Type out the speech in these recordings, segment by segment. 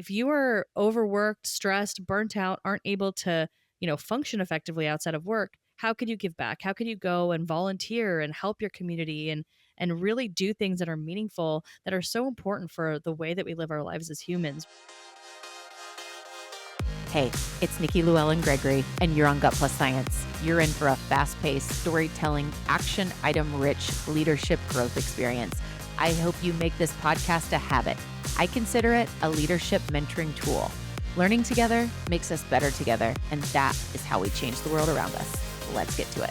If you are overworked, stressed, burnt out, aren't able to, function effectively outside of work, how could you give back? How could you go and volunteer and help your community and really do things that are meaningful, that are so important for the way that we live our lives as humans? Hey, it's Nikki, Llewellyn Gregory, and you're on Gut Plus Science. You're in for a fast-paced, storytelling, action item-rich leadership growth experience. I hope you make this podcast a habit. I consider it a leadership mentoring tool. Learning together makes us better together, and that is how we change the world around us. Let's get to it.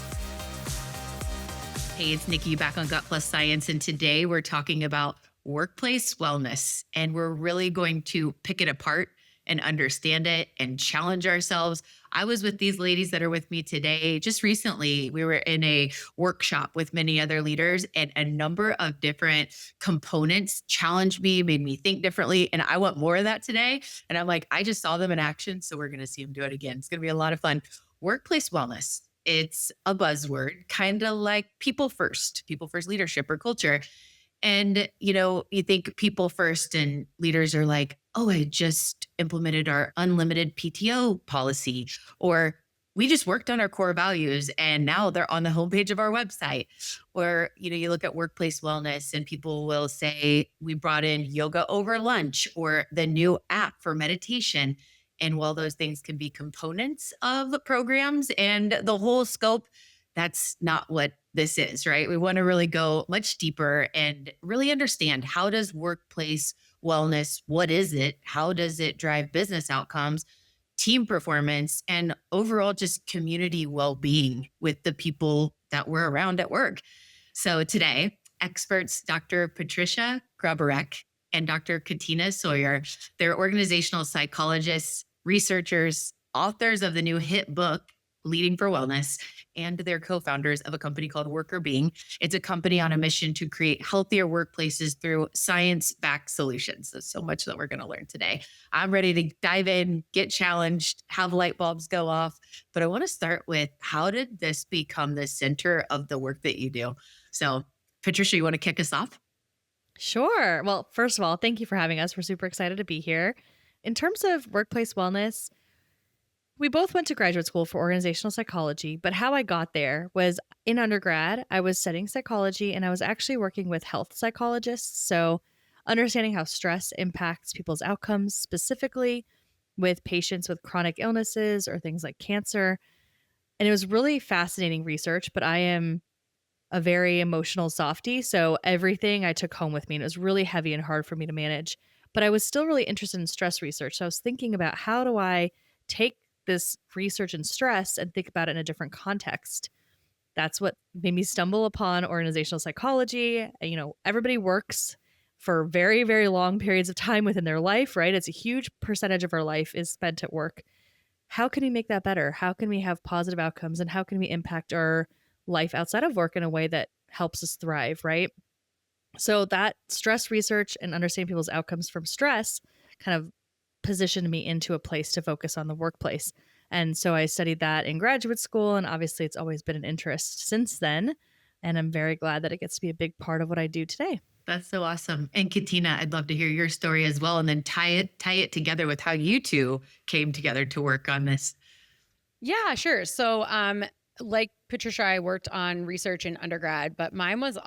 Hey, it's Nikki back on Gut Plus Science, and today we're talking about workplace wellness, and we're really going to pick it apart and understand it and challenge ourselves. I was with these ladies that are with me today. Just recently, we were in a workshop with many other leaders, and a number of different components challenged me, made me think differently. And I want more of that today. And I'm like, I just saw them in action, so we're going to see them do it again. It's going to be a lot of fun. Workplace wellness. It's a buzzword, kind of like people first leadership or culture. And, you think people first and leaders are like, oh, I just implemented our unlimited PTO policy, or we just worked on our core values and now they're on the homepage of our website. Or, you look at workplace wellness and people will say, we brought in yoga over lunch or the new app for meditation. And while those things can be components of programs and the whole scope, that's not what this is, right? We want to really go much deeper and really understand, how does workplace wellness, what is it? How does it drive business outcomes, team performance, and overall just community well-being with the people that we're around at work? So today, experts Dr. Patricia Grabarek and Dr. Katina Sawyer, they're organizational psychologists, researchers, authors of the new hit book, Leading for Wellness, and they're co-founders of a company called Workr Beeing. It's a company on a mission to create healthier workplaces through science-backed solutions. There's so much that we're going to learn today. I'm ready to dive in, get challenged, have light bulbs go off. But I want to start with, how did this become the center of the work that you do? So, Patricia, you want to kick us off? Sure. Well, first of all, thank you for having us. We're super excited to be here. In terms of workplace wellness, we both went to graduate school for organizational psychology, but how I got there was, in undergrad, I was studying psychology and I was actually working with health psychologists. So understanding how stress impacts people's outcomes, specifically with patients with chronic illnesses or things like cancer. And it was really fascinating research, but I am a very emotional softie. So everything I took home with me, and it was really heavy and hard for me to manage. But I was still really interested in stress research. So I was thinking about, how do I take this research and stress and think about it in a different context? That's what made me stumble upon organizational psychology. Everybody works for very, very long periods of time within their life, right? It's a huge percentage of our life is spent at work. How can we make that better? How can we have positive outcomes, and how can we impact our life outside of work in a way that helps us thrive, right? So that stress research and understanding people's outcomes from stress kind of positioned me into a place to focus on the workplace. And so I studied that in graduate school, and obviously it's always been an interest since then. And I'm very glad that it gets to be a big part of what I do today. That's so awesome. And Katina, I'd love to hear your story as well, and then tie it together with how you two came together to work on this. Yeah, sure. So, like Patricia, I worked on research in undergrad, but mine was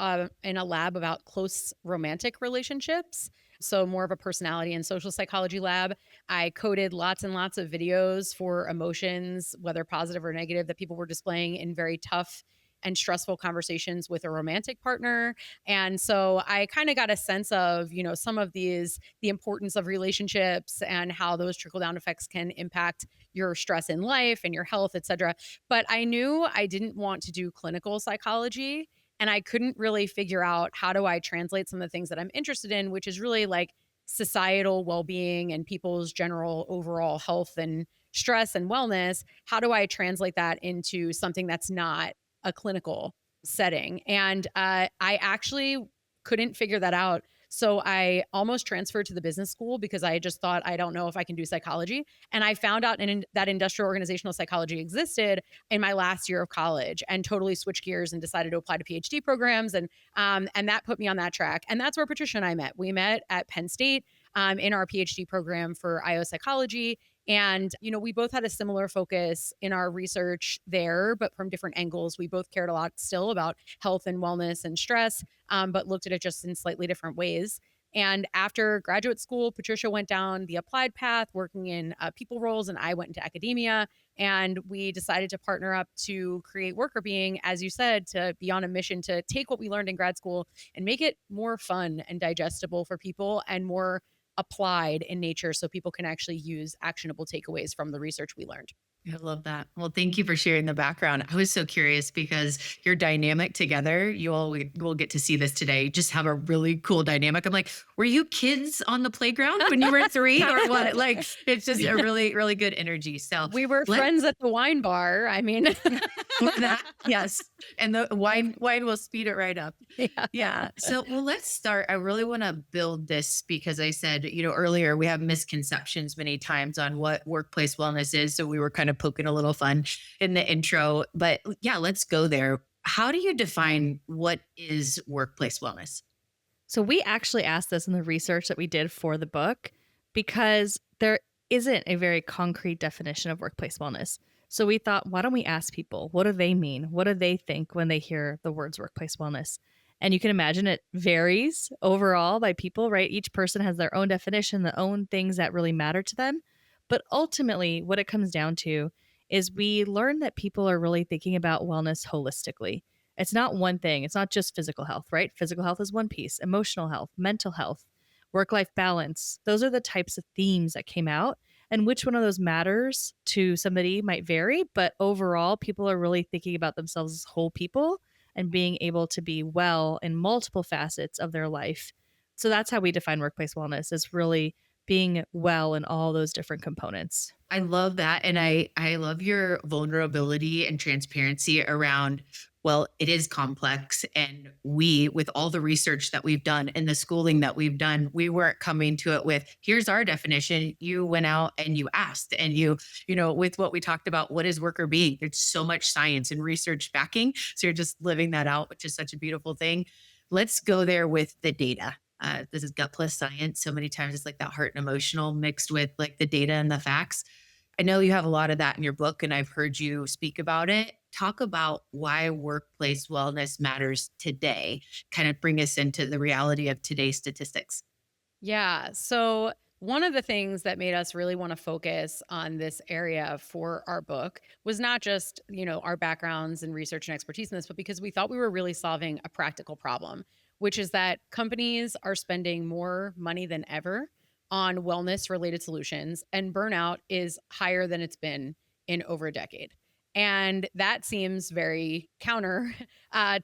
in a lab about close romantic relationships. So more of a personality and social psychology lab. I coded lots and lots of videos for emotions, whether positive or negative, that people were displaying in very tough and stressful conversations with a romantic partner. And so I kind of got a sense of, some of the importance of relationships and how those trickle down effects can impact your stress in life and your health, et cetera. But I knew I didn't want to do clinical psychology, and I couldn't really figure out, how do I translate some of the things that I'm interested in, which is really like societal well-being and people's general overall health and stress and wellness. How do I translate that into something that's not a clinical setting? And I actually couldn't figure that out. So I almost transferred to the business school because I just thought, I don't know if I can do psychology. And I found out that industrial organizational psychology existed in my last year of college, and totally switched gears and decided to apply to PhD programs. And that put me on that track. And that's where Patricia and I met. We met at Penn State. in our PhD program for IO psychology. And, we both had a similar focus in our research there, but from different angles. We both cared a lot still about health and wellness and stress, but looked at it just in slightly different ways. And after graduate school, Patricia went down the applied path, working in people roles, and I went into academia. And we decided to partner up to create Workr Beeing, as you said, to be on a mission to take what we learned in grad school and make it more fun and digestible for people and more applied in nature so people can actually use actionable takeaways from the research we learned. I love that. Well, thank you for sharing the background. I was so curious because your dynamic together, you all will get to see this today. Just have a really cool dynamic. I'm like, were you kids on the playground when you were 3 or what? Like, it's just a really, really good energy. So we were friends at the wine bar. I mean, yes. And the wine will speed it right up. Yeah. So, well, let's start. I really want to build this because I said, earlier we have misconceptions many times on what workplace wellness is. So we were kind of poking a little fun in the intro, but yeah, let's go there. How do you define what is workplace wellness? So we actually asked this in the research that we did for the book because there isn't a very concrete definition of workplace wellness. So we thought, why don't we ask people, what do they mean? What do they think when they hear the words workplace wellness? And you can imagine it varies overall by people, right? Each person has their own definition, their own things that really matter to them. But ultimately, what it comes down to is we learn that people are really thinking about wellness holistically. It's not one thing. It's not just physical health, right? Physical health is one piece, emotional health, mental health, work-life balance. Those are the types of themes that came out. And which one of those matters to somebody might vary. But overall, people are really thinking about themselves as whole people and being able to be well in multiple facets of their life. So that's how we define workplace wellness, is really being well in all those different components. I love that. And I love your vulnerability and transparency around, well, it is complex. And we, with all the research that we've done and the schooling that we've done, we weren't coming to it with, here's our definition. You went out and you asked, and with what we talked about, what is Workr Beeing? There's so much science and research backing. So you're just living that out, which is such a beautiful thing. Let's go there with the data. This is gut plus science. So many times it's like that heart and emotional mixed with like the data and the facts. I know you have a lot of that in your book, and I've heard you speak about it. Talk about why workplace wellness matters today. Kind of bring us into the reality of today's statistics. Yeah. So one of the things that made us really want to focus on this area for our book was not just, our backgrounds and research and expertise in this, but because we thought we were really solving a practical problem, which is that companies are spending more money than ever on wellness related solutions, and burnout is higher than it's been in over a decade. And that seems very counter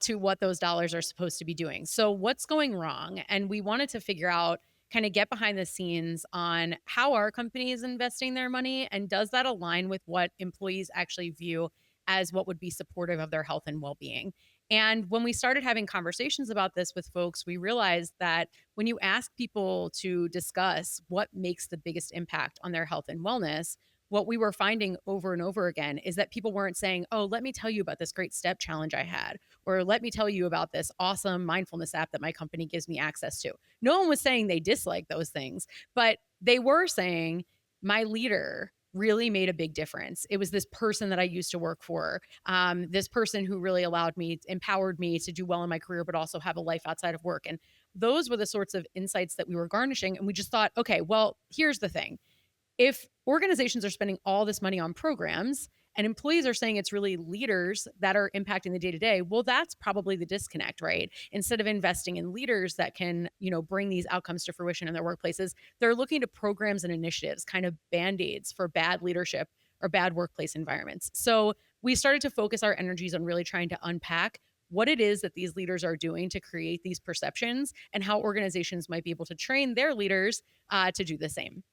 to what those dollars are supposed to be doing. So what's going wrong? And we wanted to figure out, kind of get behind the scenes on how our company is investing their money, and does that align with what employees actually view as what would be supportive of their health and well-being. And when we started having conversations about this with folks, we realized that when you ask people to discuss what makes the biggest impact on their health and wellness, what we were finding over and over again is that people weren't saying, oh, let me tell you about this great step challenge I had, or let me tell you about this awesome mindfulness app that my company gives me access to. No one was saying they dislike those things, but they were saying, my leader really made a big difference. It was this person that I used to work for, this person who really empowered me to do well in my career, but also have a life outside of work. And those were the sorts of insights that we were garnishing. And we just thought, okay, well, here's the thing. If organizations are spending all this money on programs and employees are saying it's really leaders that are impacting the day-to-day, well, that's probably the disconnect, right? Instead of investing in leaders that can, bring these outcomes to fruition in their workplaces, they're looking to programs and initiatives, kind of band-aids for bad leadership or bad workplace environments. So we started to focus our energies on really trying to unpack what it is that these leaders are doing to create these perceptions, and how organizations might be able to train their leaders to do the same.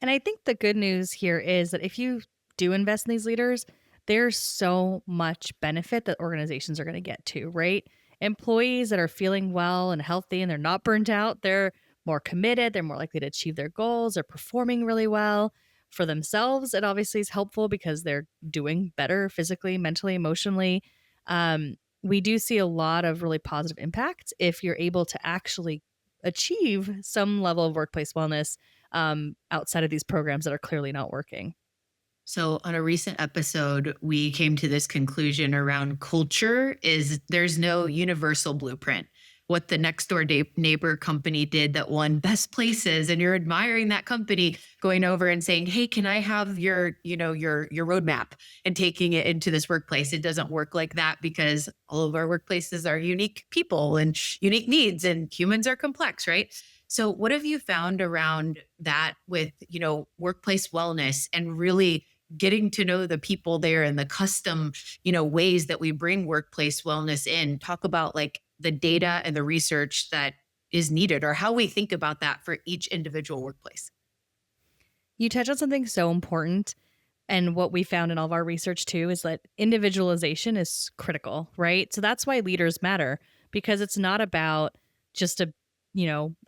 And I think the good news here is that if you do invest in these leaders, there's so much benefit that organizations are going to get to, right? Employees that are feeling well and healthy and they're not burnt out, they're more committed, they're more likely to achieve their goals, they're performing really well. For themselves, it obviously is helpful because they're doing better physically, mentally, emotionally. We do see a lot of really positive impacts if you're able to actually achieve some level of workplace wellness outside of these programs that are clearly not working. So on a recent episode, we came to this conclusion around culture is there's no universal blueprint. What the next door neighbor company did that won best places, and you're admiring that company, going over and saying, "Hey, can I have your, your roadmap?" and taking it into this workplace. It doesn't work like that because all of our workplaces are unique people and unique needs, and humans are complex, right? So what have you found around that with, workplace wellness and really getting to know the people there and the custom, ways that we bring workplace wellness in? Talk about like the data and the research that is needed or how we think about that for each individual workplace. You touch on something so important. And what we found in all of our research too is that individualization is critical, right? So that's why leaders matter, because it's not about just a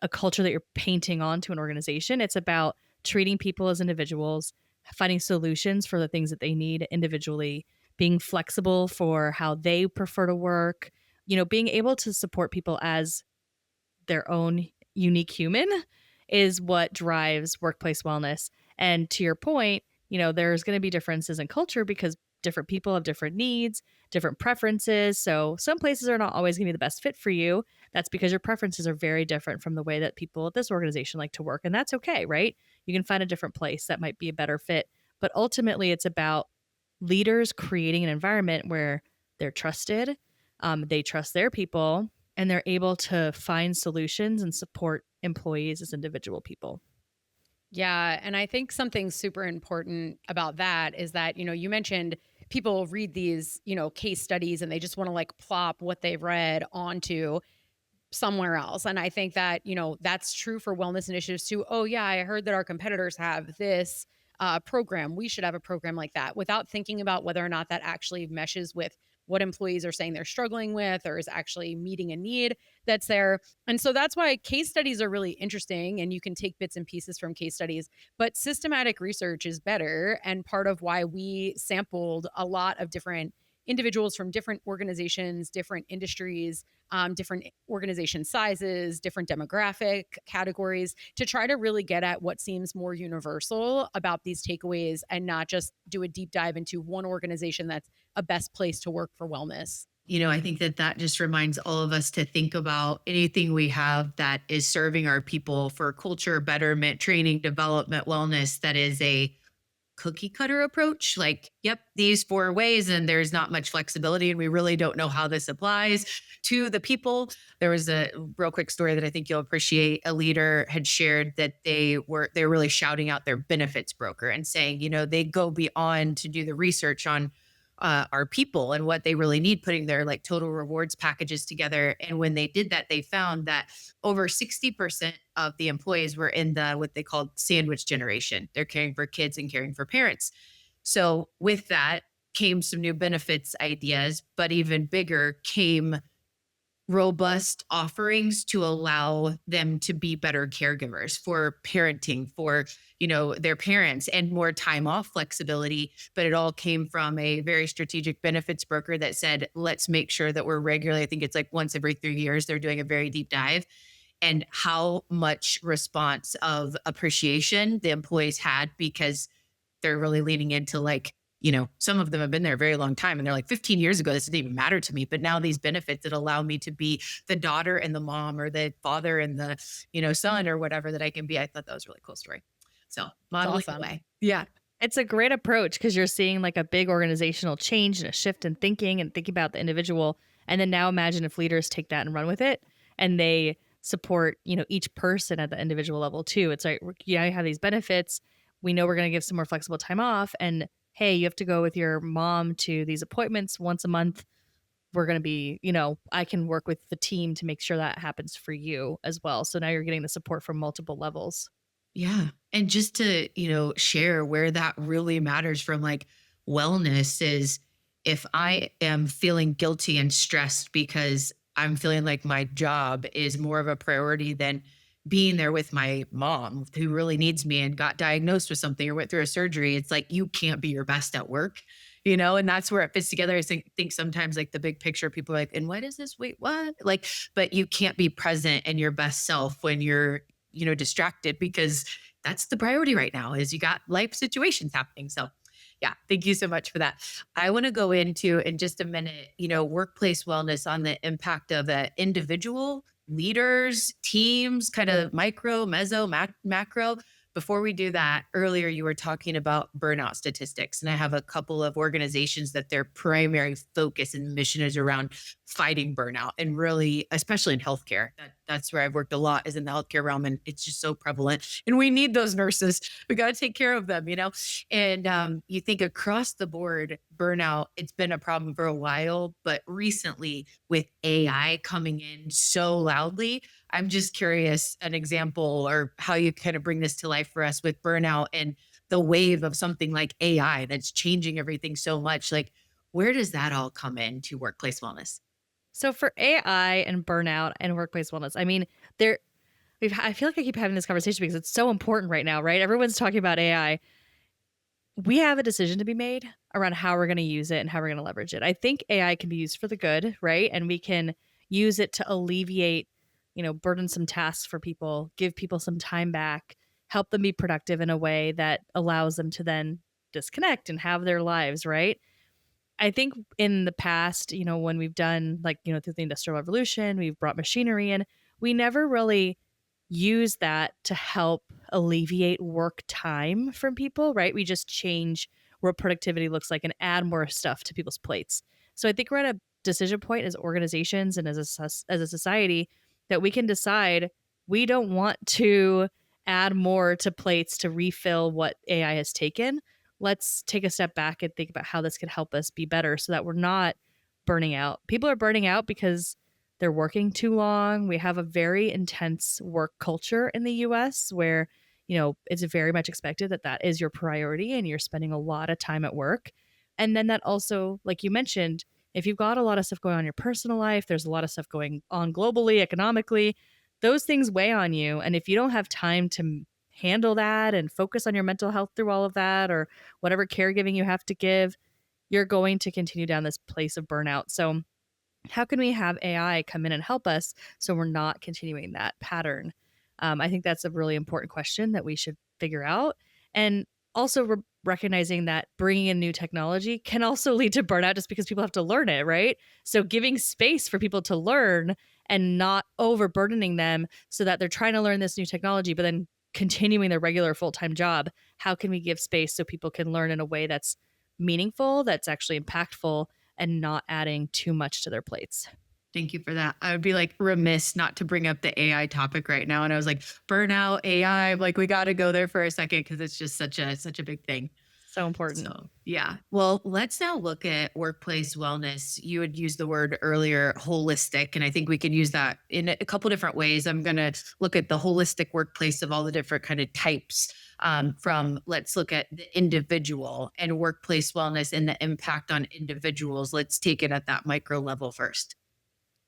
culture that you're painting onto an organization. It's about treating people as individuals, finding solutions for the things that they need individually, being flexible for how they prefer to work, being able to support people as their own unique human is what drives workplace wellness. And to your point, there's going to be differences in culture because different people have different needs, different preferences. So some places are not always going to be the best fit for you. That's because your preferences are very different from the way that people at this organization like to work. And that's okay, right? You can find a different place that might be a better fit. But ultimately, it's about leaders creating an environment where they're trusted, they trust their people, and they're able to find solutions and support employees as individual people. Yeah. And I think something super important about that is that, you mentioned people read these, case studies and they just want to like plop what they've read onto somewhere else. And I think that, that's true for wellness initiatives too. Oh, yeah, I heard that our competitors have this program. We should have a program like that without thinking about whether or not that actually meshes with what employees are saying they're struggling with or is actually meeting a need that's there. And so that's why case studies are really interesting and you can take bits and pieces from case studies, but systematic research is better. And part of why we sampled a lot of different individuals from different organizations, different industries, different organization sizes, different demographic categories to try to really get at what seems more universal about these takeaways and not just do a deep dive into one organization that's a best place to work for wellness. I think that just reminds all of us to think about anything we have that is serving our people for culture, betterment, training, development, wellness, that is a cookie cutter approach. Like, yep, these 4 ways, and there's not much flexibility, and we really don't know how this applies to the people. There was a real quick story that I think you'll appreciate. A leader had shared that they're really shouting out their benefits broker and saying, they go beyond to do the research on our people and what they really need, putting their like total rewards packages together. And when they did that, they found that over 60% of the employees were in the what they called sandwich generation. They're caring for kids and caring for parents. So with that came some new benefits ideas, but even bigger came robust offerings to allow them to be better caregivers for parenting for their parents, and more time off flexibility. But it all came from a very strategic benefits broker that said, let's make sure that we're regularly, I think it's like once every 3 years, they're doing a very deep dive, and how much response of appreciation the employees had, because they're really leaning into like, some of them have been there a very long time and they're like, 15 years ago, this didn't even matter to me. But now these benefits that allow me to be the daughter and the mom, or the father and the, son, or whatever that I can be. I thought that was a really cool story. So modeling awesome. away. Yeah. It's a great approach because you're seeing like a big organizational change and a shift in thinking and thinking about the individual. And then now imagine if leaders take that and run with it and they support, each person at the individual level too. It's like, yeah, you have these benefits. We know we're going to give some more flexible time off, and hey, you have to go with your mom to these appointments once a month. We're going to be, I can work with the team to make sure that happens for you as well. So now you're getting the support from multiple levels. Yeah. And just to, share where that really matters from like wellness is, if I am feeling guilty and stressed because I'm feeling like my job is more of a priority than being there with my mom who really needs me and got diagnosed with something or went through a surgery, it's like, you can't be your best at work. and that's where it fits together. I think sometimes like the big picture, people are like, and what is this? Wait, what? Like, but you can't be present and your best self when you're, distracted, because that's the priority right now is you got life situations happening. So yeah, thank you so much for that. I want to go into in just a minute, workplace wellness on the impact of individual leaders, teams, kind of micro, meso, macro. Before we do that, earlier you were talking about burnout statistics, and I have a couple of organizations that their primary focus and mission is around fighting burnout, and really, especially in healthcare. That's where I've worked a lot, is in the healthcare realm, and it's just so prevalent. And we need those nurses. We got to take care of them, And you think across the board, burnout, it's been a problem for a while, but recently with AI coming in so loudly, I'm just curious an example or how you kind of bring this to life for us with burnout and the wave of something like AI that's changing everything so much. Like, where does that all come into workplace wellness? So for AI and burnout and workplace wellness, I mean, I feel like I keep having this conversation because it's so important right now, right? Everyone's talking about AI. We have a decision to be made around how we're going to use it and how we're going to leverage it. I think AI can be used for the good, right? And we can use it to alleviate, burdensome tasks for people, give people some time back, help them be productive in a way that allows them to then disconnect and have their lives, right? I think in the past, when we've done like, through the Industrial Revolution, we've brought machinery in, we never really use that to help alleviate work time from people, right? We just change what productivity looks like and add more stuff to people's plates. So I think we're at a decision point as organizations and as a society that we can decide we don't want to add more to plates to refill what AI has taken. Let's take a step back and think about how this could help us be better so that we're not burning out. People are burning out because they're working too long. We have a very intense work culture in the US where, it's very much expected that that is your priority and you're spending a lot of time at work. And then that also, like you mentioned, if you've got a lot of stuff going on in your personal life, there's a lot of stuff going on globally, economically, those things weigh on you. And if you don't have time to handle that and focus on your mental health through all of that or whatever caregiving you have to give, you're going to continue down this place of burnout. So how can we have AI come in and help us so we're not continuing that pattern? I think that's a really important question that we should figure out. And also recognizing that bringing in new technology can also lead to burnout just because people have to learn it, right? So giving space for people to learn and not overburdening them so that they're trying to learn this new technology, but then continuing their regular full-time job. How can we give space so people can learn in a way that's meaningful, that's actually impactful, and not adding too much to their plates? Thank you for that. I would be like remiss not to bring up the AI topic right now. And I was like, burnout, AI, like we got to go there for a second because it's just such a big thing. So important. So, yeah. Well, let's now look at workplace wellness. You had used the word earlier, holistic, and I think we can use that in a couple different ways. I'm going to look at the holistic workplace of all the different kind of types. Let's look at the individual and workplace wellness and the impact on individuals. Let's take it at that micro level first.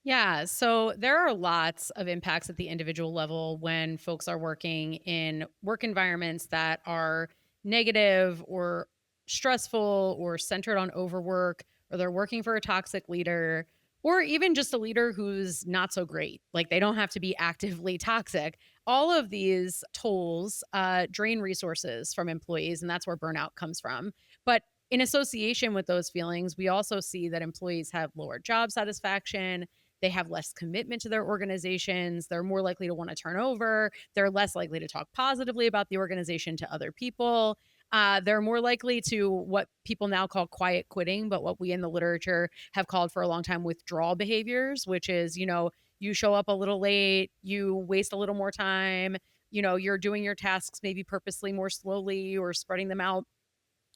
Yeah, so there are lots of impacts at the individual level when folks are working in work environments that are negative or stressful or centered on overwork, or they're working for a toxic leader, or even just a leader who's not so great. Like they don't have to be actively toxic. All of these tools drain resources from employees, and that's where burnout comes from. But in association with those feelings, we also see that employees have lower job satisfaction. They have less commitment to their organizations. They're more likely to want to turn over. They're less likely to talk positively about the organization to other people. They're more likely to what people now call quiet quitting, but what we in the literature have called for a long time withdrawal behaviors, which is, you show up a little late, you waste a little more time, you're doing your tasks maybe purposely more slowly or spreading them out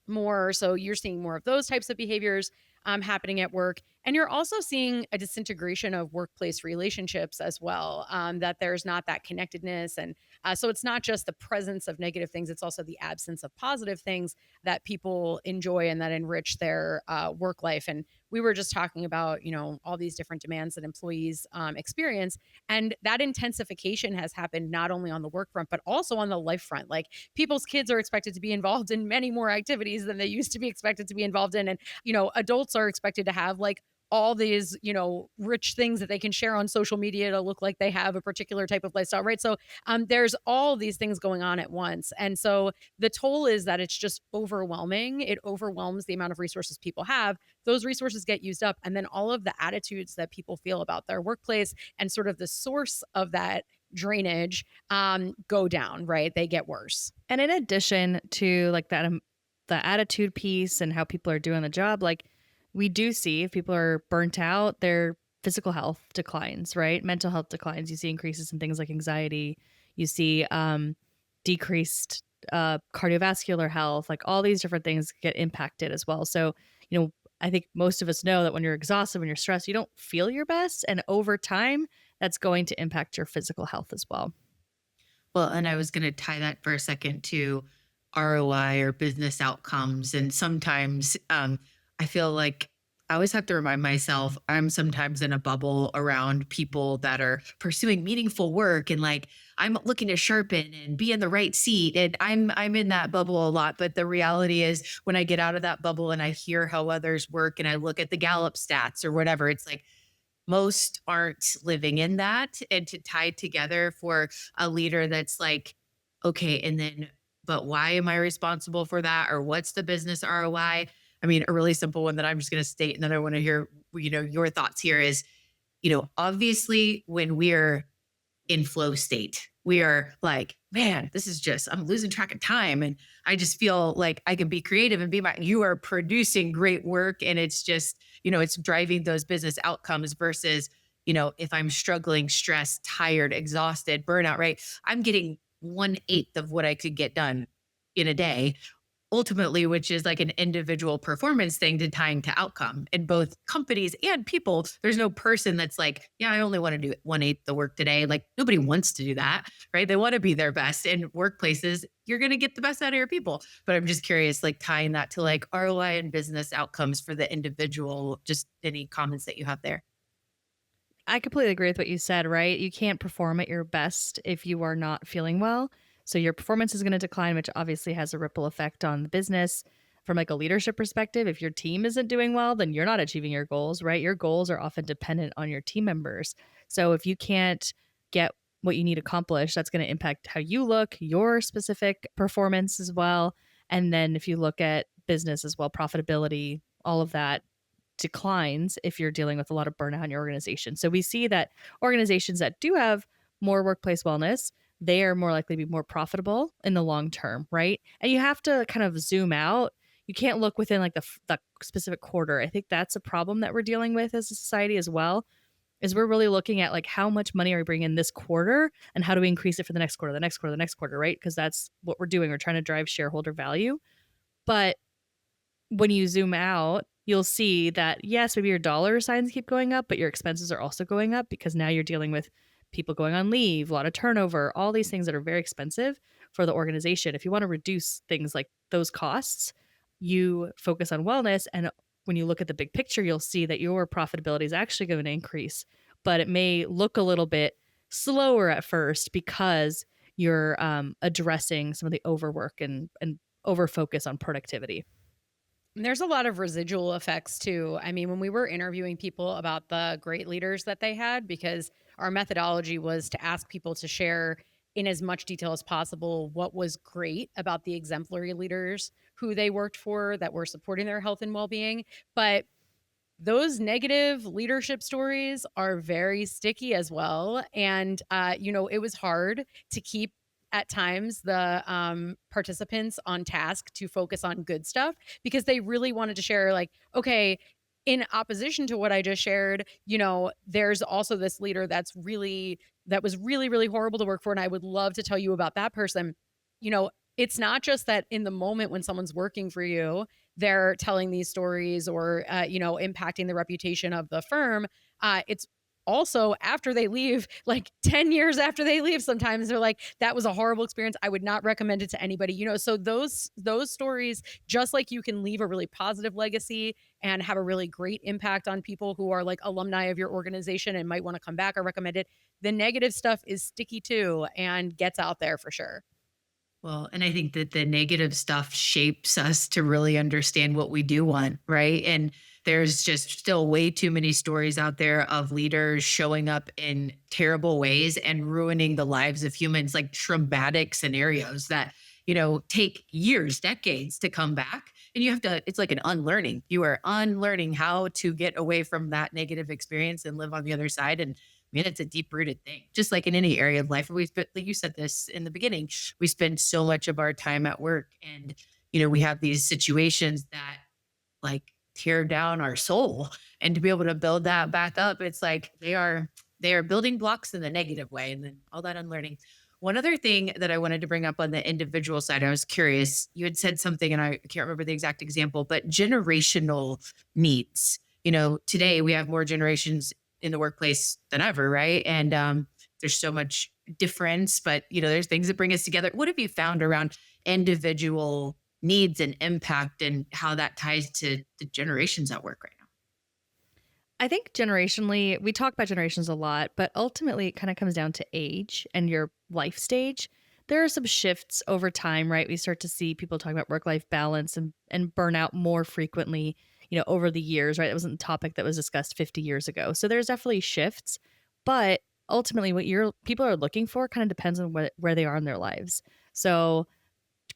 more. So you're seeing more of those types of behaviors happening at work. And you're also seeing a disintegration of workplace relationships as well, that there's not that connectedness and So it's not just the presence of negative things, it's also the absence of positive things that people enjoy and that enrich their work life. And we were just talking about, all these different demands that employees experience. And that intensification has happened not only on the work front, but also on the life front. Like people's kids are expected to be involved in many more activities than they used to be expected to be involved in. And, adults are expected to have like all these, rich things that they can share on social media to look like they have a particular type of lifestyle, right? So there's all these things going on at once. And so the toll is that it's just overwhelming. It overwhelms the amount of resources people have. Those resources get used up. And then all of the attitudes that people feel about their workplace and sort of the source of that drainage go down, right? They get worse. And in addition to like that, the attitude piece and how people are doing the job, like we do see if people are burnt out, their physical health declines, right? Mental health declines. You see increases in things like anxiety. You see decreased cardiovascular health, like all these different things get impacted as well. So, I think most of us know that when you're exhausted, when you're stressed, you don't feel your best. And over time, that's going to impact your physical health as well. Well, and I was going to tie that for a second to ROI or business outcomes. And sometimes I feel like I always have to remind myself I'm sometimes in a bubble around people that are pursuing meaningful work and like I'm looking to sharpen and be in the right seat. And I'm in that bubble a lot. But the reality is when I get out of that bubble and I hear how others work and I look at the Gallup stats or whatever, it's like most aren't living in that. And to tie together for a leader that's like, okay, and then, but why am I responsible for that? Or what's the business ROI? I mean, a really simple one that I'm just going to state, and then I want to hear, your thoughts here is, obviously when we're in flow state, we are like, man, this is just, I'm losing track of time. And I just feel like I can be creative and you are producing great work. And it's just, it's driving those business outcomes versus, if I'm struggling, stressed, tired, exhausted, burnout, right? I'm getting 1/8 of what I could get done in a day, ultimately, which is like an individual performance thing to tying to outcome in both companies and people. There's no person that's like, yeah, I only want to do 1/8 the work today. Like nobody wants to do that, right? They want to be their best. In workplaces, you're going to get the best out of your people. But I'm just curious, like tying that to like ROI and business outcomes for the individual, just any comments that you have there. I completely agree with what you said, right? You can't perform at your best if you are not feeling well. So your performance is going to decline, which obviously has a ripple effect on the business. From like a leadership perspective, if your team isn't doing well, then you're not achieving your goals, right? Your goals are often dependent on your team members. So if you can't get what you need accomplished, that's going to impact how you look, your specific performance as well. And then if you look at business as well, profitability, all of that declines if you're dealing with a lot of burnout in your organization. So we see that organizations that do have more workplace wellness, they are more likely to be more profitable in the long term, right? And you have to kind of zoom out. You can't look within like the specific quarter. I think that's a problem that we're dealing with as a society as well, is we're really looking at like how much money are we bringing in this quarter and how do we increase it for the next quarter, the next quarter, the next quarter, right? Because that's what we're doing. We're trying to drive shareholder value. But when you zoom out, you'll see that yes, maybe your dollar signs keep going up, but your expenses are also going up because now you're dealing with people going on leave, a lot of turnover, all these things that are very expensive for the organization. If you want to reduce things like those costs, you focus on wellness. And when you look at the big picture, you'll see that your profitability is actually going to increase, but it may look a little bit slower at first because you're addressing some of the overwork and over focus on productivity. There's a lot of residual effects too. I mean, when we were interviewing people about the great leaders that they had, because our methodology was to ask people to share in as much detail as possible what was great about the exemplary leaders who they worked for that were supporting their health and well-being. But those negative leadership stories are very sticky as well. And, it was hard to keep at times the participants on task to focus on good stuff because they really wanted to share like, okay, in opposition to what I just shared, there's also this leader that was really, really horrible to work for. And I would love to tell you about that person. It's not just that in the moment when someone's working for you, they're telling these stories or, impacting the reputation of the firm. It's also after they leave, like 10 years after they leave, sometimes they're like, that was a horrible experience. I would not recommend it to anybody, so those stories, just like you can leave a really positive legacy and have a really great impact on people who are like alumni of your organization and might want to come back or recommend it. The negative stuff is sticky too and gets out there for sure. Well, and I think that the negative stuff shapes us to really understand what we do want, right? And there's just still way too many stories out there of leaders showing up in terrible ways and ruining the lives of humans, like traumatic scenarios that, take years, decades to come back. And you have to, it's like an unlearning. You are unlearning how to get away from that negative experience and live on the other side. And man, it's a deep rooted thing, just like in any area of life. We spent, like you said this in the beginning, we spend so much of our time at work, and, we have these situations that like tear down our soul, and to be able to build that back up, it's like they are building blocks in the negative way, and then all that unlearning. One other thing that I wanted to bring up on the individual side, I was curious, you had said something and I can't remember the exact example, but generational needs. Today we have more generations in the workplace than ever, right? And there's so much difference, but there's things that bring us together. What have you found around individual needs and impact, and how that ties to the generations at work right now? I think generationally, we talk about generations a lot, but ultimately it kind of comes down to age and your life stage. There are some shifts over time, right? We start to see people talking about work-life balance and burnout more frequently, over the years, right? It wasn't a topic that was discussed 50 years ago. So there's definitely shifts, but ultimately what people are looking for kind of depends on where they are in their lives. So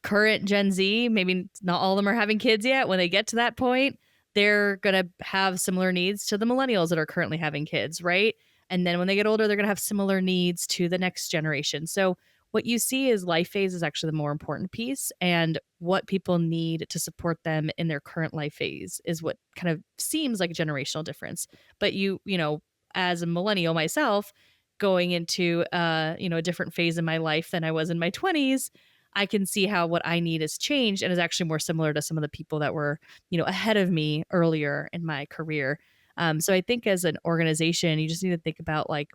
current Gen Z, maybe not all of them are having kids yet. When they get to that point, they're going to have similar needs to the millennials that are currently having kids, right? And then when they get older, they're going to have similar needs to the next generation. So what you see is life phase is actually the more important piece, and what people need to support them in their current life phase is what kind of seems like a generational difference. But as a millennial myself, going into a different phase in my life than I was in my 20s, I can see how what I need has changed and is actually more similar to some of the people that were, ahead of me earlier in my career. So I think as an organization, you just need to think about like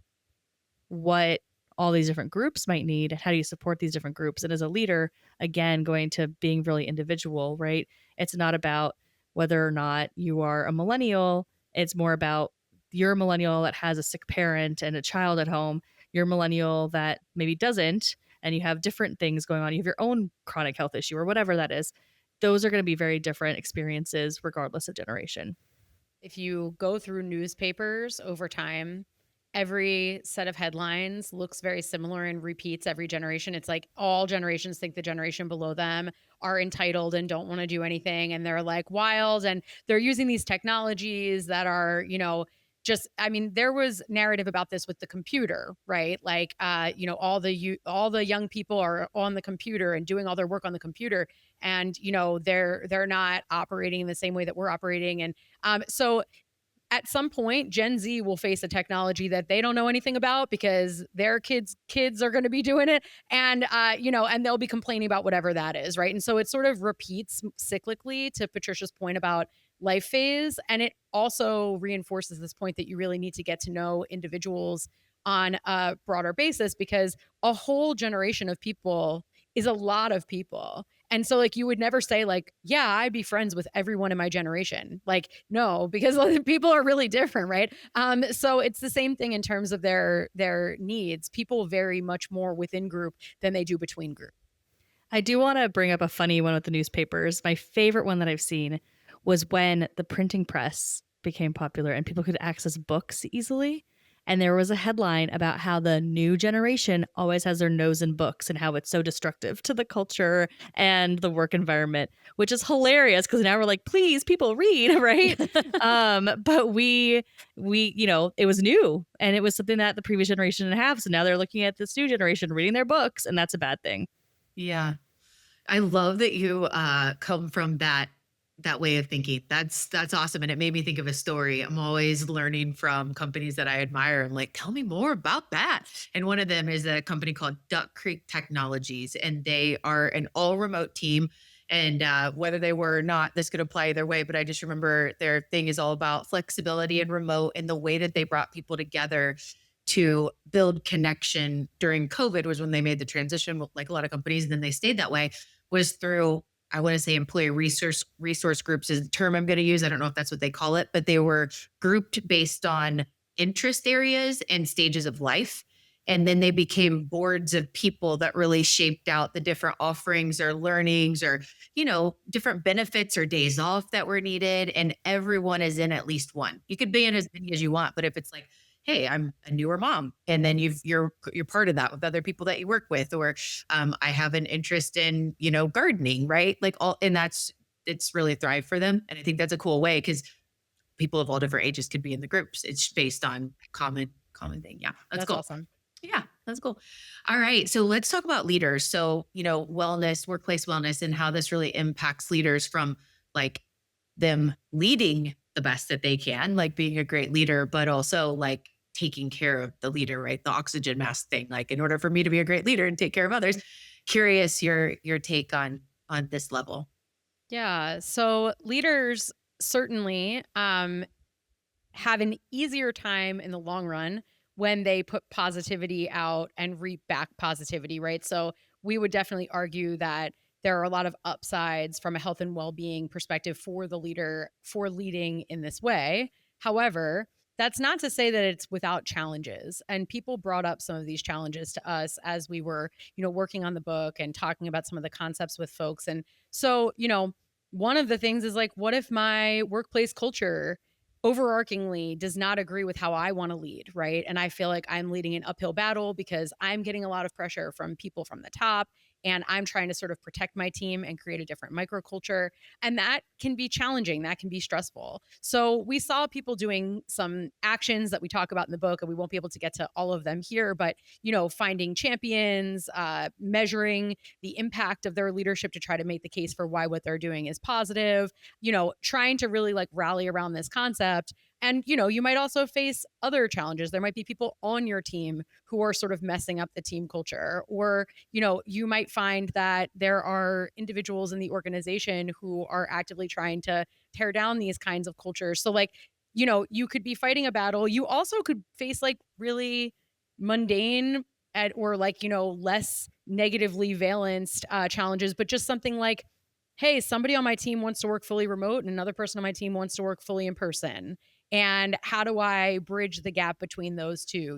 what all these different groups might need. How do you support these different groups? And as a leader, again, going to being really individual, right? It's not about whether or not you are a millennial. It's more about you're a millennial that has a sick parent and a child at home. You're a millennial that maybe doesn't, and you have different things going on. You have your own chronic health issue or whatever that is. Those are going to be very different experiences regardless of generation. If you go through newspapers over time, every set of headlines looks very similar and repeats every generation. It's like all generations think the generation below them are entitled and don't want to do anything. And they're like wild, and they're using these technologies that are, there was narrative about this with the computer, right? Like, all the young people are on the computer and doing all their work on the computer, and they're not operating in the same way that we're operating. And so at some point, Gen Z will face a technology that they don't know anything about because their kids are going to be doing it, and and they'll be complaining about whatever that is, right? And so it sort of repeats cyclically, to Patricia's point about life phase, and it also reinforces this point that you really need to get to know individuals on a broader basis, because a whole generation of people is a lot of people. And so like you would never say like, yeah, I'd be friends with everyone in my generation. Like, no, because people are really different, right? So it's the same thing in terms of their needs. People vary much more within group than they do between group. I do want to bring up a funny one with the newspapers. My favorite one that I've seen was when the printing press became popular and people could access books easily. And there was a headline about how the new generation always has their nose in books and how it's so destructive to the culture and the work environment, which is hilarious because now we're like, please, people read, right? But we, it was new, and it was something that the previous generation didn't have. So now they're looking at this new generation reading their books, and that's a bad thing. Yeah. I love that you come from that way of thinking. That's awesome. And it made me think of a story. I'm always learning from companies that I admire. I'm like, tell me more about that. And one of them is a company called Duck Creek Technologies, and they are an all remote team. And whether they were or not, this could apply either way. But I just remember their thing is all about flexibility and remote, and the way that they brought people together to build connection during COVID was when they made the transition, like a lot of companies, and then they stayed that way, was through, I want to say, employee resource groups is the term I'm going to use. I don't know if that's what they call it, but they were grouped based on interest areas and stages of life. And then they became boards of people that really shaped out the different offerings or learnings or, different benefits or days off that were needed. And everyone is in at least one. You could be in as many as you want, but if it's like, hey, I'm a newer mom, and then you're part of that with other people that you work with, or I have an interest in, gardening, right? Like it's really thrive for them. And I think that's a cool way because people of all different ages could be in the groups. It's based on common thing. Yeah. That's cool. Awesome. Yeah, that's cool. All right. So let's talk about leaders. So, wellness, workplace wellness, and how this really impacts leaders from like them leading the best that they can, like being a great leader, but also like taking care of the leader, right? The oxygen mask thing. Like in order for me to be a great leader and take care of others, curious your take on this level. Yeah. So leaders certainly have an easier time in the long run when they put positivity out and reap back positivity, right? So we would definitely argue that there are a lot of upsides from a health and well-being perspective for the leader for leading in this way. However, that's not to say that it's without challenges. And people brought up some of these challenges to us as we were, working on the book and talking about some of the concepts with folks. And so, one of the things is like, what if my workplace culture overarchingly does not agree with how I want to lead, right? And I feel like I'm leading an uphill battle because I'm getting a lot of pressure from people from the top, and I'm trying to sort of protect my team and create a different microculture. And that can be challenging. That can be stressful. So we saw people doing some actions that we talk about in the book, and we won't be able to get to all of them here, but, finding champions, measuring the impact of their leadership to try to make the case for why what they're doing is positive, trying to really like rally around this concept. And, you might also face other challenges. There might be people on your team who are sort of messing up the team culture, or, you might find that there are individuals in the organization who are actively trying to tear down these kinds of cultures. So like, you could be fighting a battle. You also could face like really mundane or like, less negatively valenced challenges, but just something like, hey, somebody on my team wants to work fully remote and another person on my team wants to work fully in person. And how do I bridge the gap between those two,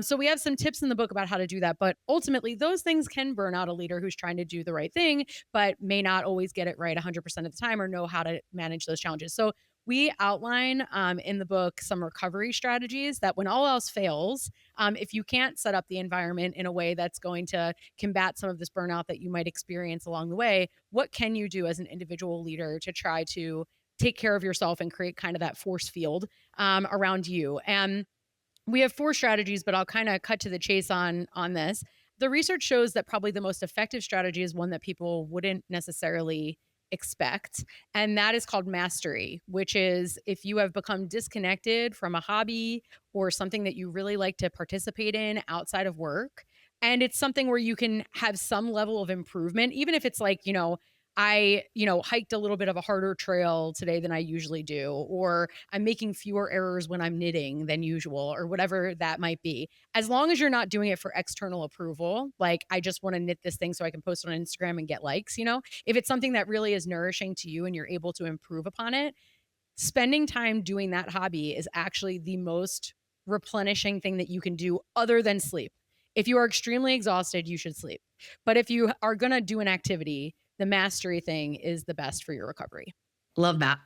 So we have some tips in the book about how to do that. But ultimately, those things can burn out a leader who's trying to do the right thing, but may not always get it right 100% of the time or know how to manage those challenges. So we outline in the book some recovery strategies that when all else fails, if you can't set up the environment in a way that's going to combat some of this burnout that you might experience along the way, what can you do as an individual leader to try to take care of yourself and create kind of that force field around you? And we have 4 strategies, but I'll kind of cut to the chase on this. The research shows that probably the most effective strategy is one that people wouldn't necessarily expect. And that is called mastery, which is if you have become disconnected from a hobby or something that you really like to participate in outside of work, and it's something where you can have some level of improvement, even if it's like, I, hiked a little bit of a harder trail today than I usually do, or I'm making fewer errors when I'm knitting than usual, or whatever that might be. As long as you're not doing it for external approval, like I just want to knit this thing so I can post it on Instagram and get likes, if it's something that really is nourishing to you and you're able to improve upon it, spending time doing that hobby is actually the most replenishing thing that you can do other than sleep. If you are extremely exhausted, you should sleep. But if you are going to do an activity, the mastery thing is the best for your recovery. Love that.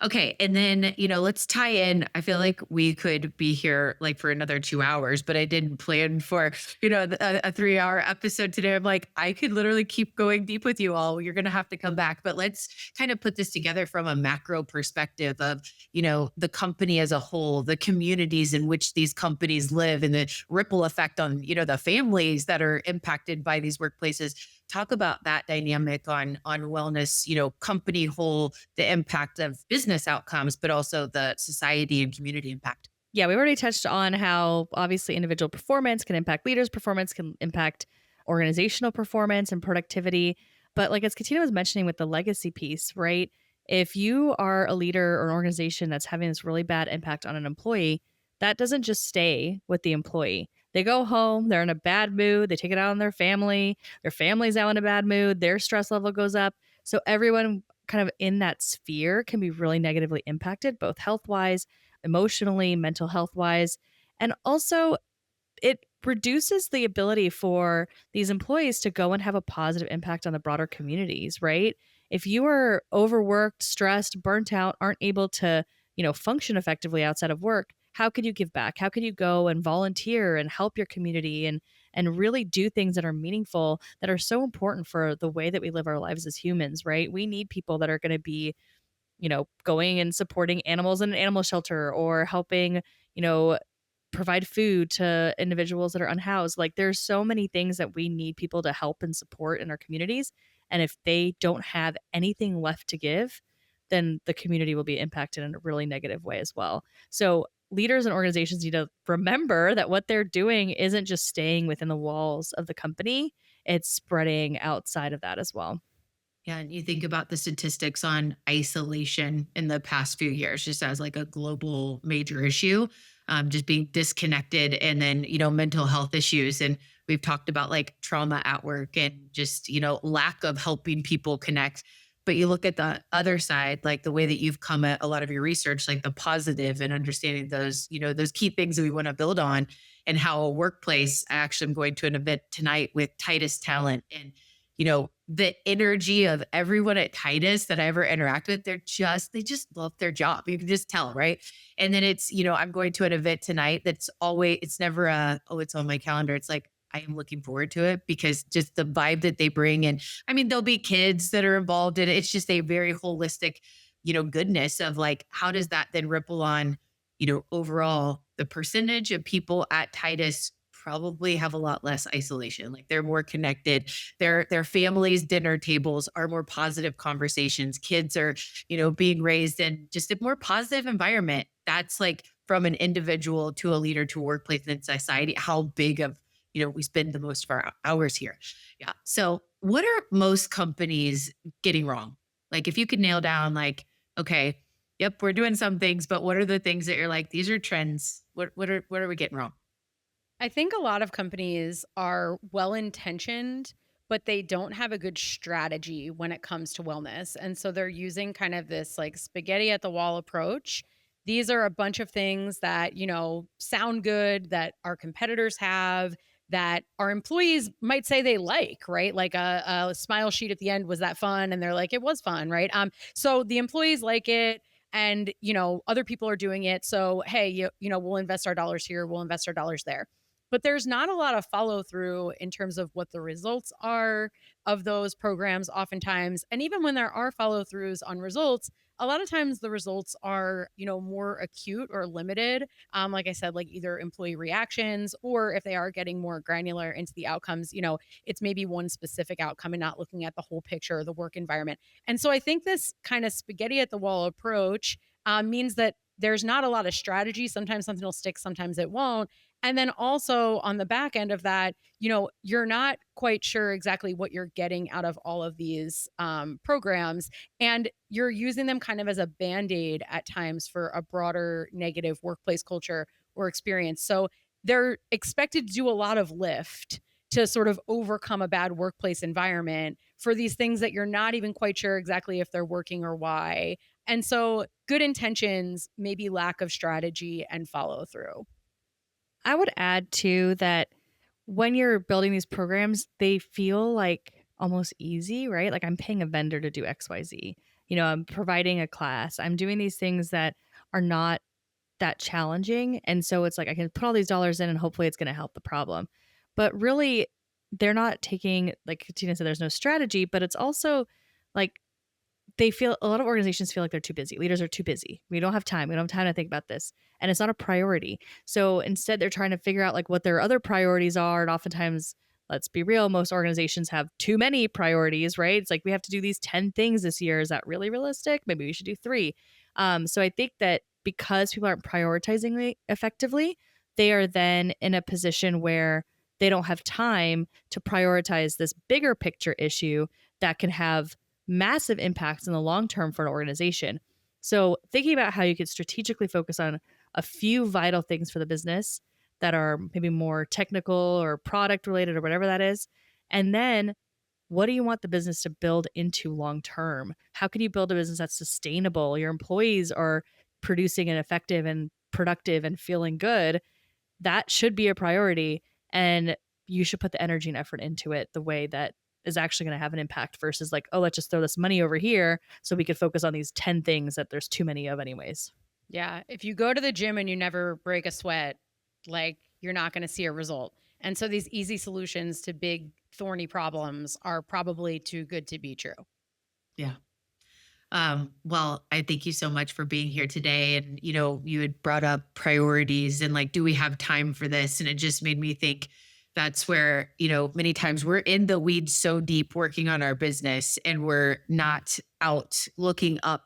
Okay. And then, let's tie in. I feel like we could be here like for another 2 hours, but I didn't plan for, a 3-hour episode today. I'm like, I could literally keep going deep with you all. You're going to have to come back, but let's kind of put this together from a macro perspective of, the company as a whole, the communities in which these companies live and the ripple effect on, the families that are impacted by these workplaces. Talk about that dynamic on wellness, company whole, the impact of business outcomes, but also the society and community impact. Yeah, we already touched on how obviously individual performance can impact leaders' performance, can impact organizational performance and productivity. But like as Katina was mentioning with the legacy piece, right? If you are a leader or an organization that's having this really bad impact on an employee, that doesn't just stay with the employee. They go home, they're in a bad mood, they take it out on their family's now in a bad mood, their stress level goes up. So everyone kind of in that sphere can be really negatively impacted, both health wise, emotionally, mental health wise. And also, it reduces the ability for these employees to go and have a positive impact on the broader communities, right? If you are overworked, stressed, burnt out, aren't able to, function effectively outside of work, how could you give back? How could you go and volunteer and help your community and really do things that are meaningful, that are so important for the way that we live our lives as humans, right? We need people that are going to be, going and supporting animals in an animal shelter or helping, you know, provide food to individuals that are unhoused. Like there's so many things that we need people to help and support in our communities. And if they don't have anything left to give, then the community will be impacted in a really negative way as well. So leaders and organizations need to remember that what they're doing isn't just staying within the walls of the company, it's spreading outside of that as well. Yeah, and you think about the statistics on isolation in the past few years, just as like a global major issue, just being disconnected, and then mental health issues, and we've talked about like trauma at work and just lack of helping people connect. But you look at the other side, like the way that you've come at a lot of your research, like the positive and understanding those those key things that we want to build on, and how a workplace. I actually am going to an event tonight with Titus Talent, and the energy of everyone at Titus that I ever interact with, they just love their job. You can just tell, right? And then it's, I'm going to an event tonight that's always, it's never oh, it's on my calendar. It's like, I am looking forward to it because just the vibe that they bring. And I mean, there'll be kids that are involved in it. It's just a very holistic, goodness of like, how does that then ripple on, overall the percentage of people at Titus probably have a lot less isolation. Like they're more connected. Their families' dinner tables are more positive conversations. Kids are, being raised in just a more positive environment. That's like from an individual to a leader to a workplace and society, how big of, we spend the most of our hours here. Yeah. So what are most companies getting wrong? Like if you could nail down like, okay, yep, we're doing some things, but what are the things that you're like, these are trends. What are we getting wrong? I think a lot of companies are well intentioned, but they don't have a good strategy when it comes to wellness. And so they're using kind of this like spaghetti at the wall approach. These are a bunch of things that, sound good, that our competitors have, that our employees might say they like, right? Like a smile sheet at the end, was that fun? And they're like, it was fun, right? So the employees like it, and other people are doing it. So hey, we'll invest our dollars here, we'll invest our dollars there. But there's not a lot of follow through in terms of what the results are of those programs oftentimes. And even when there are follow throughs on results, a lot of times the results are, more acute or limited. Like I said, like either employee reactions, or if they are getting more granular into the outcomes, it's maybe one specific outcome and not looking at the whole picture or the work environment. And so I think this kind of spaghetti at the wall approach means that there's not a lot of strategy. Sometimes something will stick, sometimes it won't. And then also on the back end of that, you're not quite sure exactly what you're getting out of all of these programs. And you're using them kind of as a band-aid at times for a broader negative workplace culture or experience. So they're expected to do a lot of lift to sort of overcome a bad workplace environment for these things that you're not even quite sure exactly if they're working or why. And so good intentions, maybe lack of strategy and follow through. I would add too that when you're building these programs, they feel like almost easy, right? Like I'm paying a vendor to do XYZ. I'm providing a class. I'm doing these things that are not that challenging. And so it's like I can put all these dollars in and hopefully it's going to help the problem. But really, they're not taking, like Katina said, there's no strategy, but it's also like a lot of organizations feel like they're too busy. Leaders are too busy. We don't have time. We don't have time to think about this. And it's not a priority. So instead, they're trying to figure out like what their other priorities are. And oftentimes, let's be real, most organizations have too many priorities, right? It's like we have to do these 10 things this year. Is that really realistic? Maybe we should do 3. So I think that because people aren't prioritizing it effectively, they are then in a position where they don't have time to prioritize this bigger picture issue that can have massive impacts in the long term for an organization. So thinking about how you could strategically focus on a few vital things for the business that are maybe more technical or product related or whatever that is. And then what do you want the business to build into long term? How can you build a business that's sustainable? Your employees are producing and effective and productive and feeling good. That should be a priority. And you should put the energy and effort into it the way that is actually going to have an impact versus like, oh, let's just throw this money over here so we could focus on these 10 things that there's too many of anyways. Yeah. If you go to the gym and you never break a sweat, like you're not going to see a result. And so these easy solutions to big thorny problems are probably too good to be true. Yeah. Well, I thank you so much for being here today. And, you had brought up priorities and like, do we have time for this? And it just made me think that's where, many times we're in the weeds so deep working on our business and we're not out looking up.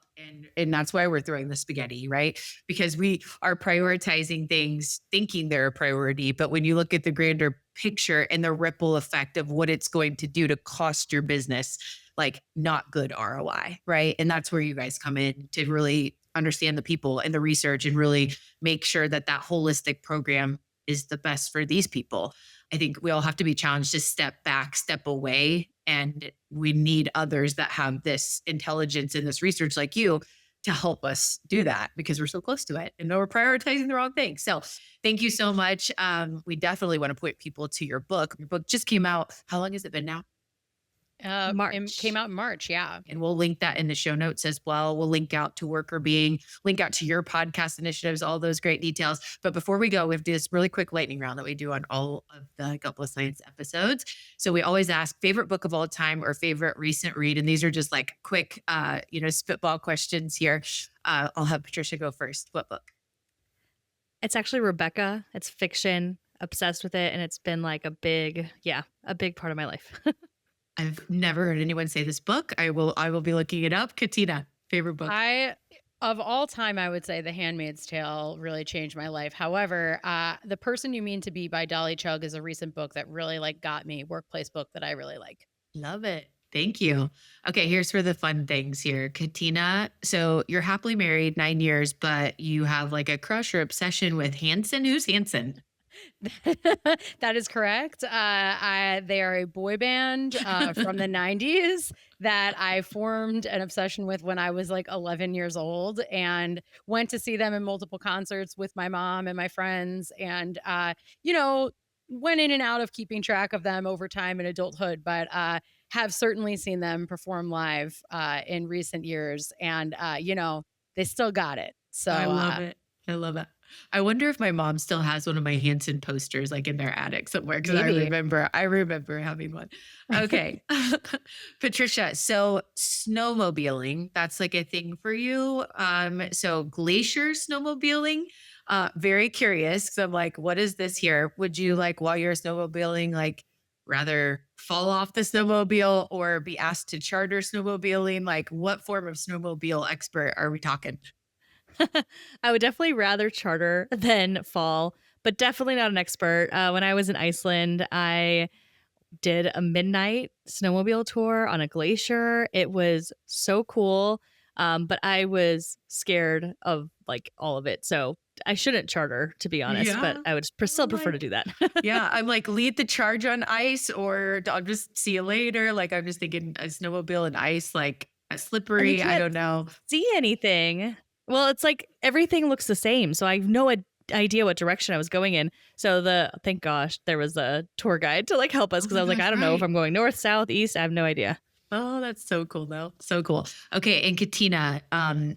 And that's why we're throwing the spaghetti, right? Because we are prioritizing things thinking they're a priority. But when you look at the grander picture and the ripple effect of what it's going to do to cost your business, like not good ROI, right? And that's where you guys come in to really understand the people and the research and really make sure that that holistic program is the best for these people. I think we all have to be challenged to step back, step away, and we need others that have this intelligence and this research like you to help us do that because we're so close to it and know we're prioritizing the wrong thing. So thank you so much. We definitely want to point people to your book. Your book just came out. How long has it been now? March. It came out in March. Yeah. And we'll link that in the show notes as well. We'll link out to Workr Beeing, link out to your podcast initiatives, all those great details. But before we go, we have this really quick lightning round that we do on all of the Gut Plus Science episodes. So we always ask favorite book of all time or favorite recent read. And these are just like quick, spitball questions here. I'll have Patricia go first. What book? It's actually Rebecca. It's fiction, obsessed with it. And it's been like a big part of my life. I've never heard anyone say this book. I will be looking it up. Katina, favorite book? Of all time, I would say The Handmaid's Tale really changed my life. However, The Person You Mean to Be by Dolly Chugg is a recent book that really got me, workplace book that I really like. Love it. Thank you. Okay, here's for the fun things here. Katina, so you're happily married 9 years, but you have like a crush or obsession with Hanson. Who's Hanson? That is correct. They are a boy band from the 90s that I formed an obsession with when I was like 11 years old and went to see them in multiple concerts with my mom and my friends and, went in and out of keeping track of them over time in adulthood, but have certainly seen them perform live in recent years. And, they still got it. So I love it. I love it. I wonder if my mom still has one of my Hanson posters like in their attic somewhere because I remember having one. Okay. Patricia, so snowmobiling, that's like a thing for you. So glacier snowmobiling, very curious because I'm like, what is this here? Would you like while you're snowmobiling, like rather fall off the snowmobile or be asked to charter snowmobiling? Like what form of snowmobile expert are we talking? I would definitely rather charter than fall, but definitely not an expert. When I was in Iceland, I did a midnight snowmobile tour on a glacier. It was so cool, but I was scared of like all of it. So I shouldn't charter, to be honest, but I would still prefer to do that. Yeah, I'm like, lead the charge on ice or I'll just see you later. Like, I'm just thinking a snowmobile and ice, like slippery. I don't know. See anything. Well, it's like everything looks the same. So I have no idea what direction I was going in. So thank gosh, there was a tour guide to like help us because I was like, I don't know if I'm going north, south, east. I have no idea. Oh, that's so cool though. So cool. Okay. And Katina,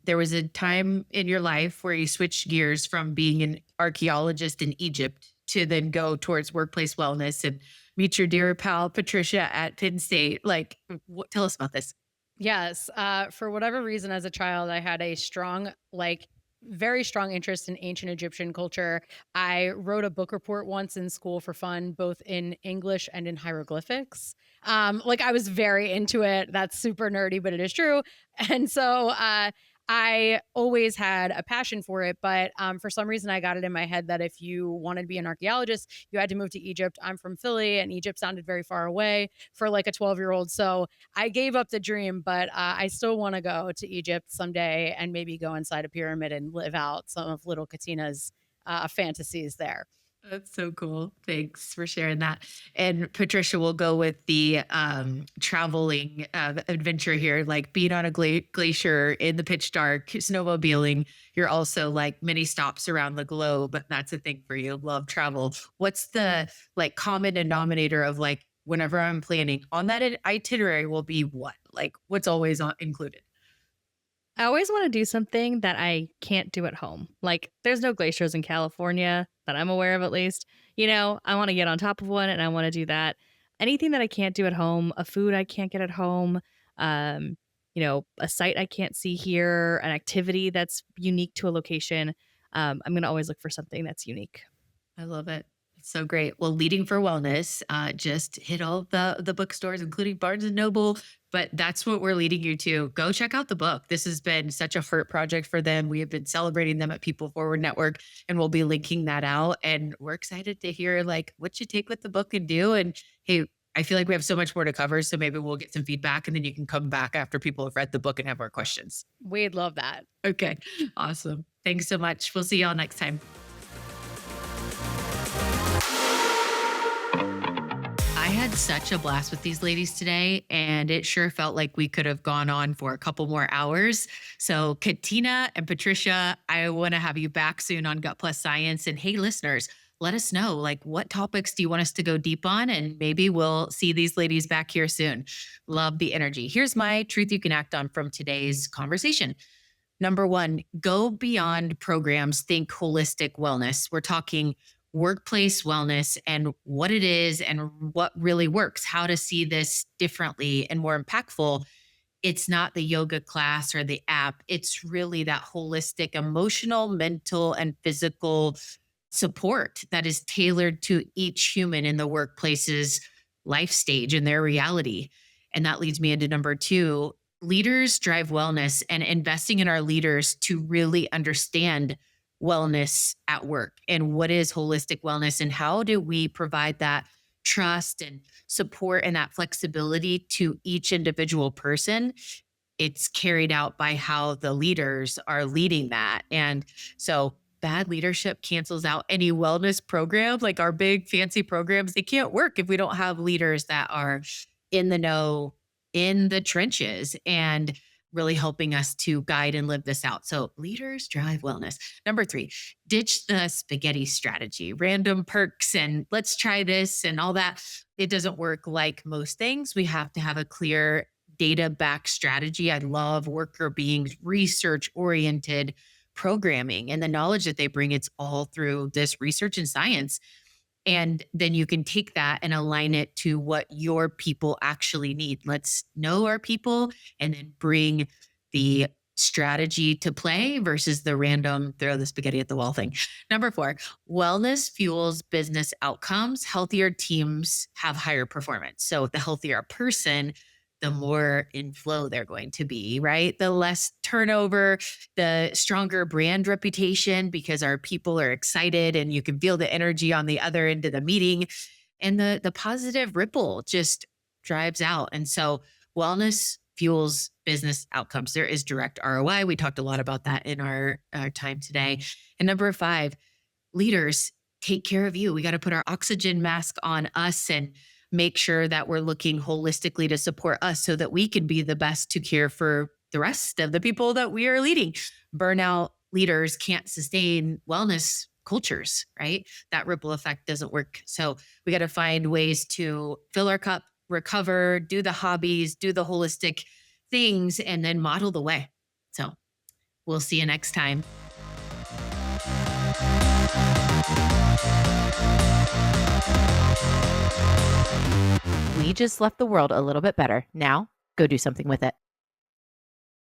there was a time in your life where you switched gears from being an archaeologist in Egypt to then go towards workplace wellness and meet your dear pal, Patricia at Penn State. Like, tell us about this. Yes. For whatever reason, as a child, I had a very strong interest in ancient Egyptian culture. I wrote a book report once in school for fun, both in English and in hieroglyphics. I was very into it. That's super nerdy, but it is true. And so I always had a passion for it, but for some reason I got it in my head that if you wanted to be an archaeologist, you had to move to Egypt. I'm from Philly, and Egypt sounded very far away for like a 12-year-old. So I gave up the dream, but I still want to go to Egypt someday and maybe go inside a pyramid and live out some of little Katina's fantasies there. That's so cool. Thanks for sharing that. And Patricia will go with the traveling adventure here, like being on a glacier in the pitch dark, snowmobiling. You're also like many stops around the globe. That's a thing for you. Love travel. What's the like common denominator of like whenever I'm planning on that itinerary will be what? Like what's always included? I always want to do something that I can't do at home. Like, there's no glaciers in California that I'm aware of, at least. I want to get on top of one and I want to do that. Anything that I can't do at home, a food I can't get at home, a site I can't see here, an activity that's unique to a location. I'm going to always look for something that's unique. I love it. It's so great. Well, Leading for Wellness just hit all the bookstores, including Barnes and Noble. But that's what we're leading you to. Go check out the book. This has been such a heart project for them. We have been celebrating them at People Forward Network, and we'll be linking that out. And we're excited to hear like what you take with the book and do. And hey, I feel like we have so much more to cover. So maybe we'll get some feedback, and then you can come back after people have read the book and have more questions. We'd love that. Okay, awesome. Thanks so much. We'll see y'all next time. I had such a blast with these ladies today, and it sure felt like we could have gone on for a couple more hours. So Katina and Patricia, I want to have you back soon on Gut Plus Science. And hey, listeners, let us know, like, what topics do you want us to go deep on? And maybe we'll see these ladies back here soon. Love the energy. Here's my truth you can act on from today's conversation. Number one, go beyond programs, think holistic wellness. We're talking workplace wellness and what it is and what really works, how to see this differently and more impactful. It's not the yoga class or the app. It's really that holistic, emotional, mental, and physical support that is tailored to each human in the workplace's life stage and their reality. And that leads me into number two. Leaders drive wellness, and investing in our leaders to really understand wellness at work and what is holistic wellness and how do we provide that trust and support and that flexibility to each individual person. It's carried out by how the leaders are leading that. And so bad leadership cancels out any wellness program, like our big fancy programs. They can't work if we don't have leaders that are in the know, in the trenches, and really helping us to guide and live this out. So leaders drive wellness. Number three, ditch the spaghetti strategy, random perks and let's try this and all that. It doesn't work like most things. We have to have a clear data-backed strategy. I love Workr Being's research-oriented programming and the knowledge that they bring. It's all through this research and science. And then you can take that and align it to what your people actually need. Let's know our people and then bring the strategy to play versus the random throw the spaghetti at the wall thing. Number four, wellness fuels business outcomes. Healthier teams have higher performance. So the healthier a person, the more in flow they're going to be, right? The less turnover, the stronger brand reputation because our people are excited and you can feel the energy on the other end of the meeting. And the positive ripple just drives out. And so wellness fuels business outcomes. There is direct ROI. We talked a lot about that in our time today. And number five, leaders, take care of you. We got to put our oxygen mask on us and make sure that we're looking holistically to support us so that we can be the best to care for the rest of the people that we are leading. Burnout leaders can't sustain wellness cultures, right? That ripple effect doesn't work. So we got to find ways to fill our cup, recover, do the hobbies, do the holistic things, and then model the way. So we'll see you next time. We just left the world a little bit better. Now, go do something with it.